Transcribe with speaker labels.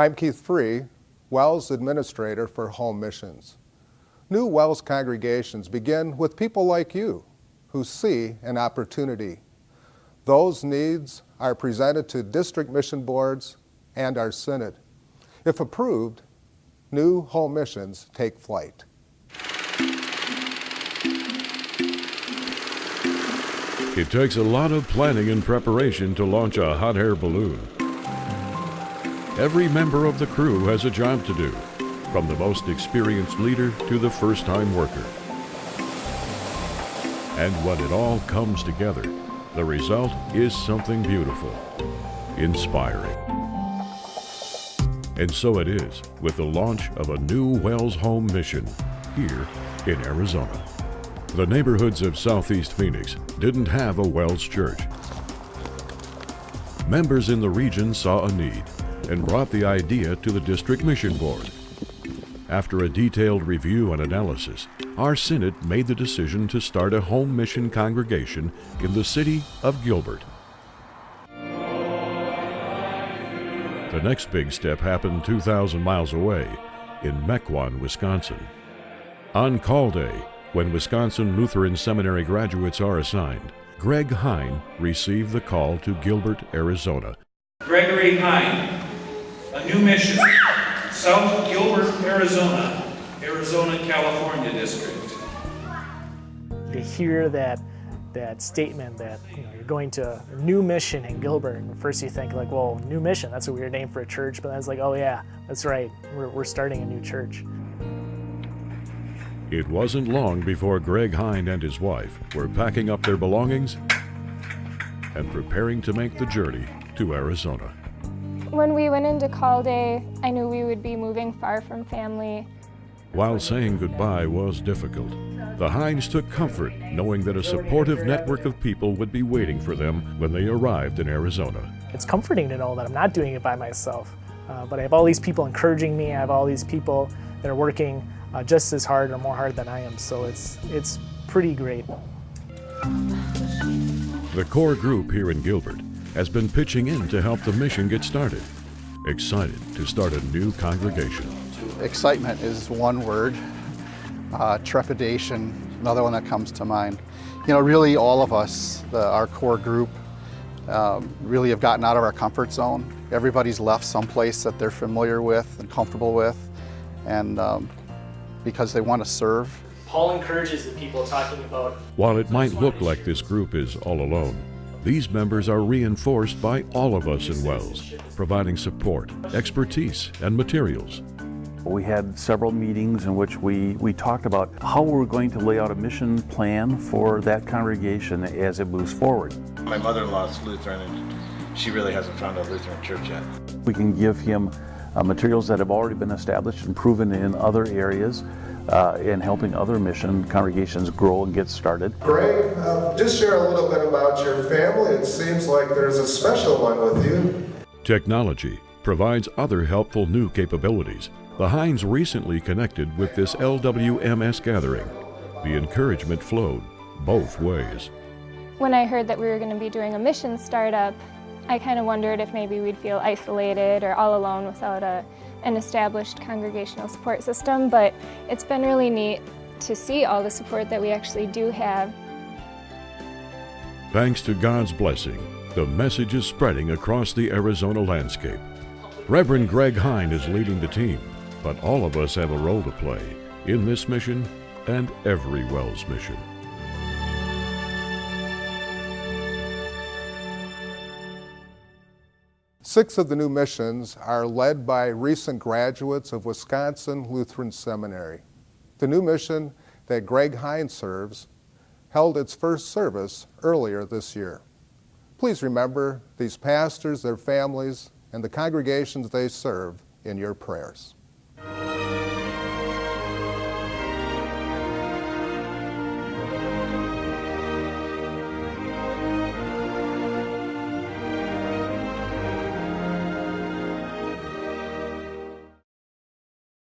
Speaker 1: I'm Keith Free, WELS Administrator for Home Missions. New WELS congregations begin with people like you who see an opportunity. Those needs are presented to district mission boards and our synod. If approved, new home missions take flight.
Speaker 2: It takes a lot of planning and preparation to launch a hot air balloon. Every member of the crew has a job to do, from the most experienced leader to the first-time worker. And when it all comes together, the result is something beautiful, inspiring. And so it is with the launch of a new WELS home mission here in Arizona. The neighborhoods of Southeast Phoenix didn't have a WELS church. Members in the region saw a need and brought the idea to the district mission board. After a detailed review and analysis, our synod made the decision to start a home mission congregation in the city of Gilbert. The next big step happened 2,000 miles away in Mequon, Wisconsin. On call day, when Wisconsin Lutheran Seminary graduates are assigned, Greg Hine received the call to Gilbert, Arizona.
Speaker 3: Gregory Hine, a new mission, South Gilbert, Arizona, California district.
Speaker 4: To hear that statement that you're going to a new mission in Gilbert, and first you think like, well, new mission, that's a weird name for a church, but then it's like, oh yeah, that's right, we're starting a new church.
Speaker 2: It wasn't long before Greg Hine and his wife were packing up their belongings and preparing to make the journey to Arizona.
Speaker 5: When we went into call day, I knew we would be moving far from family.
Speaker 2: While saying goodbye was difficult, the Hines took comfort knowing that a supportive network of people would be waiting for them when they arrived in Arizona.
Speaker 4: It's comforting to know that I'm not doing it by myself, but I have all these people encouraging me. I have all these people that are working just as hard or more hard than I am, so it's pretty great.
Speaker 2: The core group here in Gilbert has been pitching in to help the mission get started, excited to start a new congregation.
Speaker 6: Excitement is one word, trepidation, another one that comes to mind. Really all of us, our core group, really have gotten out of our comfort zone. Everybody's left someplace that they're familiar with and comfortable with, and because they want to serve.
Speaker 4: Paul encourages the people talking about...
Speaker 2: While it might look like this group is all alone, these members are reinforced by all of us in WELS, providing support, expertise, and materials.
Speaker 7: We had several meetings in which we talked about how we're going to lay out a mission plan for that congregation as it moves forward.
Speaker 8: My mother-in-law is Lutheran, and she really hasn't found a Lutheran church yet.
Speaker 7: We can give him materials that have already been established and proven in other areas, and helping other mission congregations grow and get started.
Speaker 1: Greg, just share a little bit about your family. It seems like there's a special one with you.
Speaker 2: Technology provides other helpful new capabilities. The Hines recently connected with this LWMS gathering. The encouragement flowed both ways.
Speaker 5: When I heard that we were going to be doing a mission startup, I kind of wondered if maybe we'd feel isolated or all alone without an established congregational support system, but it's been really neat to see all the support that we actually do have.
Speaker 2: Thanks to God's blessing, the message is spreading across the Arizona landscape. Reverend Greg Hine is leading the team, but all of us have a role to play in this mission and every WELS mission.
Speaker 1: Six of the new missions are led by recent graduates of Wisconsin Lutheran Seminary. The new mission that Greg Hine serves held its first service earlier this year. Please remember these pastors, their families, and the congregations they serve in your prayers.